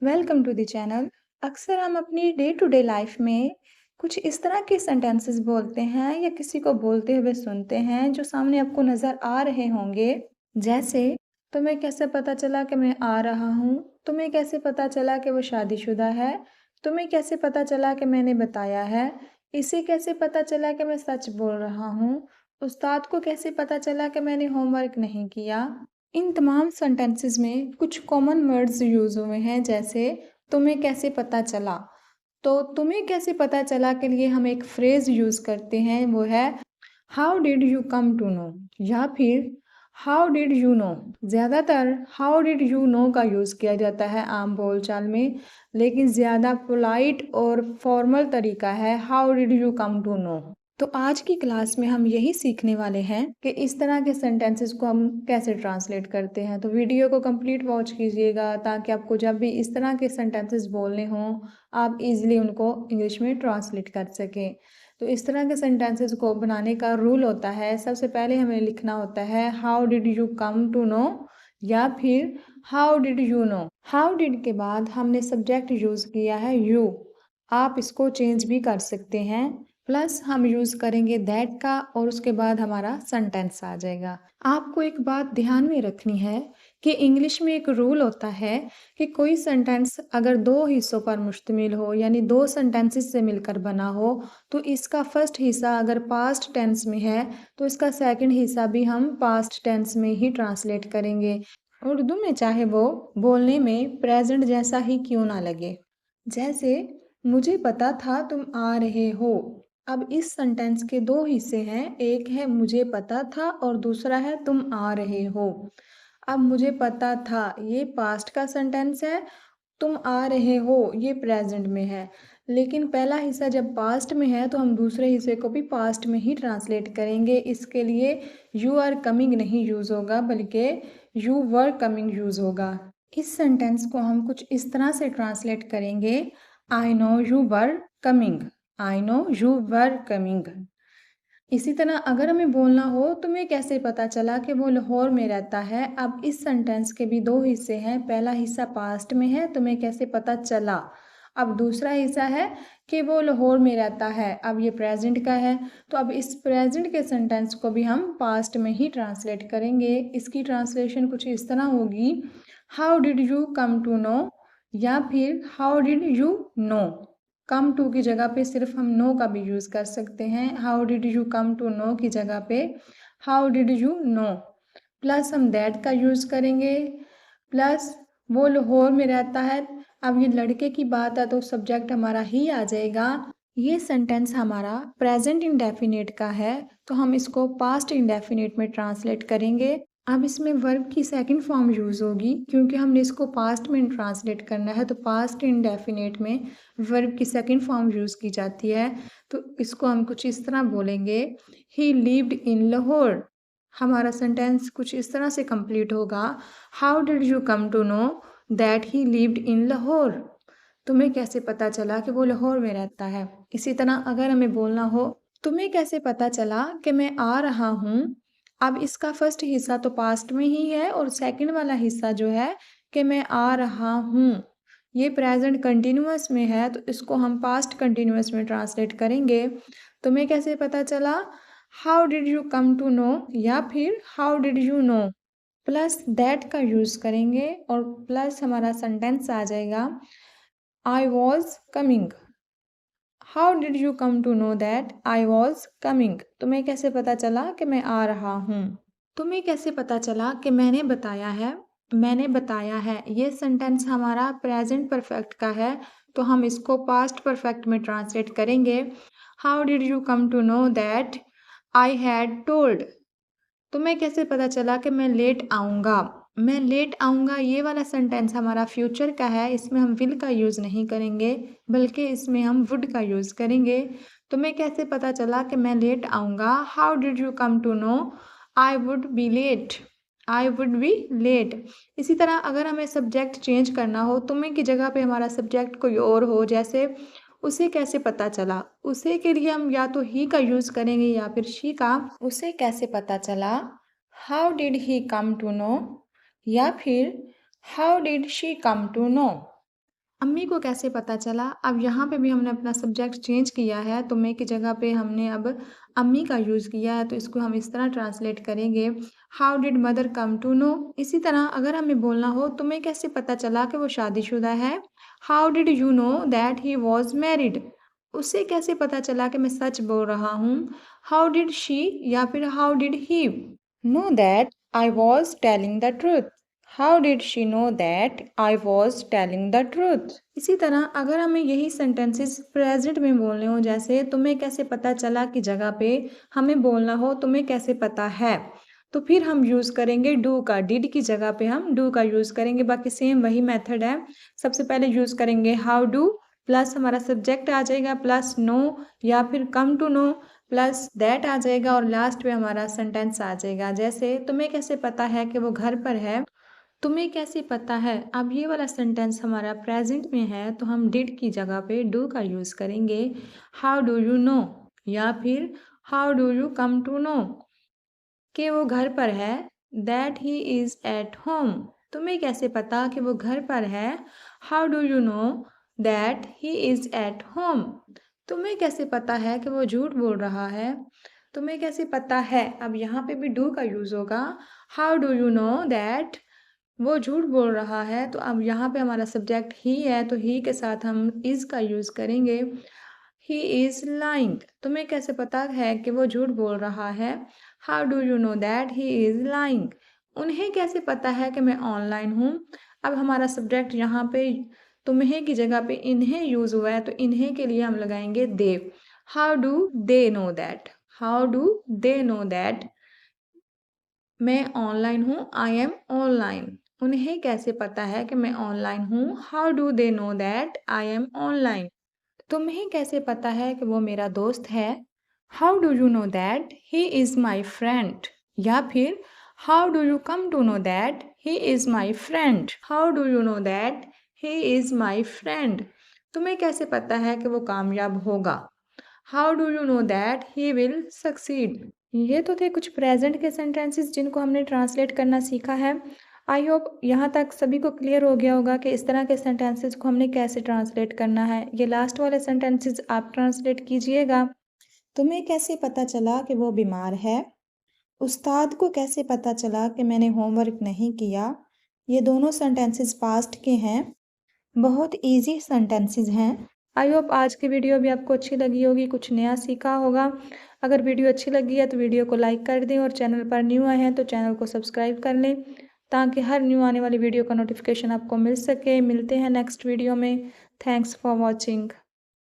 Welcome to the channel. अक्सर हम अपनी डे टू डे लाइफ में कुछ इस तरह के सेंटेंसेस बोलते हैं या किसी को बोलते हुए सुनते हैं जो सामने आपको नज़र आ रहे होंगे। जैसे, तुम्हें कैसे पता चला कि मैं आ रहा हूँ? तुम्हें कैसे पता चला कि वो शादीशुदा है? तुम्हें कैसे पता चला कि मैंने बताया है? इसे कैसे पता चला कि मैं सच बोल रहा हूँ? उस्ताद को कैसे पता चला कि मैंने होमवर्क नहीं किया? इन तमाम सेंटेंसेस में कुछ कॉमन वर्ड्स यूज़ हुए हैं, जैसे तुम्हें कैसे पता चला। तो तुम्हें कैसे पता चला के लिए हम एक फ्रेज़ यूज़ करते हैं, वो है how did you come to know, या फिर हाउ डिड यू नो। ज़्यादातर हाउ डिड यू नो का यूज़ किया जाता है आम बोलचाल में, लेकिन ज़्यादा पोलाइट और फॉर्मल तरीका है how did you come to know. तो आज की क्लास में हम यही सीखने वाले हैं कि इस तरह के सेंटेंसेस को हम कैसे ट्रांसलेट करते हैं। तो वीडियो को कंप्लीट वॉच कीजिएगा ताकि आपको जब भी इस तरह के सेंटेंसेस बोलने हों, आप इजीली उनको इंग्लिश में ट्रांसलेट कर सकें। तो इस तरह के सेंटेंसेस को बनाने का रूल होता है, सबसे पहले हमें लिखना होता है how did you come to know, या फिर how did you know. How did के बाद हमने सब्जेक्ट यूज़ किया है यू। आप इसको चेंज भी कर सकते हैं, प्लस हम यूज़ करेंगे दैट का और उसके बाद हमारा सेंटेंस आ जाएगा। आपको एक बात ध्यान में रखनी है कि इंग्लिश में एक रूल होता है कि कोई सेंटेंस अगर दो हिस्सों पर मुश्तमिल हो, यानी दो सेंटेंसेस से मिलकर बना हो, तो इसका फर्स्ट हिस्सा अगर पास्ट टेंस में है तो इसका सेकंड हिस्सा भी हम पास्ट टेंस में ही ट्रांसलेट करेंगे, उर्दू में चाहे वो बोलने में प्रेजेंट जैसा ही क्यों ना लगे। जैसे, मुझे पता था तुम आ रहे हो। अब इस सेंटेंस के दो हिस्से हैं, एक है मुझे पता था और दूसरा है तुम आ रहे हो। अब मुझे पता था ये पास्ट का सेंटेंस है, तुम आ रहे हो ये प्रेजेंट में है। लेकिन पहला हिस्सा जब पास्ट में है तो हम दूसरे हिस्से को भी पास्ट में ही ट्रांसलेट करेंगे। इसके लिए यू आर कमिंग नहीं यूज़ होगा, बल्कि यू वर कमिंग यूज़ होगा। इस सेंटेंस को हम कुछ इस तरह से ट्रांसलेट करेंगे, I know you were coming. I know you were coming. इसी तरह अगर हमें बोलना हो तुम्हें कैसे पता चला कि वो लाहौर में रहता है। अब इस सेंटेंस के भी दो हिस्से हैं, पहला हिस्सा पास्ट में है, तुम्हें कैसे पता चला। अब दूसरा हिस्सा है कि वो लाहौर में रहता है, अब ये प्रेजेंट का है। तो अब इस प्रेजेंट के सेंटेंस को भी हम पास्ट में ही ट्रांसलेट करेंगे। इसकी ट्रांसलेशन कुछ इस तरह होगी, how did you come to know, या फिर how did you know. Come to की जगह पे सिर्फ हम नो का भी यूज़ कर सकते हैं। How did you come to know की जगह पे how did you know, plus हम दैट का यूज़ करेंगे, प्लस वो लाहौर में रहता है। अब ये लड़के की बात है तो सब्जेक्ट हमारा ही आ जाएगा। ये सेंटेंस हमारा प्रेजेंट इंडेफिनिट का है, तो हम इसको पास्ट इंडेफिनिट में ट्रांसलेट करेंगे। अब इसमें वर्ब की सेकंड फॉर्म यूज़ होगी, क्योंकि हमने इसको पास्ट में ट्रांसलेट करना है, तो पास्ट इंडेफिनिट में वर्ब की सेकंड फॉर्म यूज़ की जाती है। तो इसको हम कुछ इस तरह बोलेंगे, ही लिव्ड इन लाहौर। हमारा सेंटेंस कुछ इस तरह से कंप्लीट होगा, how did you come to know that he lived in Lahore. तुम्हें कैसे पता चला कि वो लाहौर में रहता है। इसी तरह अगर हमें बोलना हो तुम्हें कैसे पता चला कि मैं आ रहा हूँ। अब इसका फर्स्ट हिस्सा तो पास्ट में ही है और सेकंड वाला हिस्सा जो है कि मैं आ रहा हूँ, ये प्रेजेंट कंटिन्यूअस में है, तो इसको हम पास्ट कंटिन्यूअस में ट्रांसलेट करेंगे। तुम्हें कैसे पता चला, how did you come to know, या फिर how did you know, plus that का यूज़ करेंगे और प्लस हमारा सेंटेंस आ जाएगा, I was coming. How did you come to know that I was coming. तुम्हें कैसे पता चला कि मैं आ रहा हूँ। तुम्हें कैसे पता चला कि मैंने बताया है। मैंने बताया है ये सेंटेंस हमारा प्रेजेंट परफेक्ट का है, तो हम इसको पास्ट परफेक्ट में ट्रांसलेट करेंगे, how did you come to know that I had told. तुम्हें कैसे पता चला कि मैं लेट आऊँगा। मैं लेट आऊँगा ये वाला सेंटेंस हमारा फ्यूचर का है, इसमें हम विल का यूज़ नहीं करेंगे, बल्कि इसमें हम वुड का यूज़ करेंगे। तुम्हें कैसे पता चला कि मैं लेट आऊँगा, how did you come to know I would be late. I would be late. इसी तरह अगर हमें सब्जेक्ट चेंज करना हो, तुम्हें की जगह पे हमारा सब्जेक्ट कोई और हो, जैसे उसे कैसे पता चला, उसे के लिए हम या तो ही का यूज़ करेंगे या फिर शी का। उसे कैसे पता चला, how did he come to know, या फिर how did she come to know. अम्मी को कैसे पता चला? अब यहाँ पे भी हमने अपना सब्जेक्ट चेंज किया है, तो मैं की जगह पे हमने अब अम्मी का यूज़ किया है, तो इसको हम इस तरह ट्रांसलेट करेंगे, how did mother come to know? इसी तरह अगर हमें बोलना हो तुम्हें कैसे पता चला कि वो शादीशुदा है? How did you know that he was married? उसे कैसे पता चला कि मैं सच बोल रहा हूँ? हाउ डिड शी या फिर how did he no that I was telling the truth? How did she know that I was telling the truth? इसी तरह अगर हमें यही सेंटेंसेस प्रेजेंट में बोलने हो, जैसे तुम्हें कैसे पता चला की जगह पे हमें बोलना हो तुम्हें कैसे पता है, तो फिर हम यूज़ करेंगे डू का। डिड की जगह पे हम डू का यूज़ करेंगे। बाकी सेम वही मेथड है। सबसे पहले यूज़ करेंगे हाउ डू, प्लस हमारा सब्जेक्ट आ जाएगा, प्लस नो या फिर come to know, plus that आ जाएगा और लास्ट में हमारा सेंटेंस आ जाएगा। जैसे तुम्हें कैसे पता है कि वो घर पर है? तुम्हें कैसे पता है? अब ये वाला सेंटेंस हमारा प्रेजेंट में है, तो हम डिड की जगह पे डू का यूज़ करेंगे। हाउ डू यू नो या फिर how do you come to know कि वो घर पर है? That he is at home. तुम्हें कैसे पता कि वो घर पर है? How do you know that he is at home? तुम्हें कैसे पता है कि वो झूठ बोल रहा है? तुम्हें कैसे पता है? अब यहाँ पे भी डू का यूज़ होगा। How do you know that वो झूठ बोल रहा है? तो अब यहाँ पे हमारा सब्जेक्ट ही है, तो ही के साथ हम इज़ का यूज़ करेंगे। He is lying. तुम्हें कैसे पता है कि वो झूठ बोल रहा है? How do you know that he is lying? उन्हें कैसे पता है कि मैं ऑनलाइन हूँ? अब हमारा सब्जेक्ट यहाँ पे तुम्हें की जगह पे इन्हें यूज़ हुआ है, तो इन्हें के लिए हम लगाएंगे they. How do they know that? How do they know that मैं ऑनलाइन हूँ? I am online. उन्हें कैसे पता है कि मैं ऑनलाइन हूँ? How do they know that I am online? तुम्हें कैसे पता है कि वो मेरा दोस्त है? How do you know that he is my friend? या फिर how do you come to know that he is my friend? How do you know that he is my friend? तुम्हें कैसे पता है कि वो कामयाब होगा? How do you know that he will succeed? ये तो थे कुछ प्रेजेंट के सेंटेंसेस जिनको हमने ट्रांसलेट करना सीखा है। आई होप यहाँ तक सभी को क्लियर हो गया होगा कि इस तरह के सेंटेंसेस को हमने कैसे ट्रांसलेट करना है। ये लास्ट वाले सेंटेंसेस आप ट्रांसलेट कीजिएगा। तुम्हें कैसे पता चला कि वो बीमार है? उस्ताद को कैसे पता चला कि मैंने होमवर्क नहीं किया? ये दोनों सेंटेंसेस पास्ट के हैं, बहुत इजी सेंटेंसेस हैं। आई होप आज की वीडियो भी आपको अच्छी लगी होगी, कुछ नया सीखा होगा। अगर वीडियो अच्छी लगी है तो वीडियो को लाइक कर दें और चैनल पर न्यू आए हैं तो चैनल को सब्सक्राइब कर लें, ताकि हर न्यू आने वाली वीडियो का नोटिफिकेशन आपको मिल सके। मिलते हैं नेक्स्ट वीडियो में। Thanks for watching.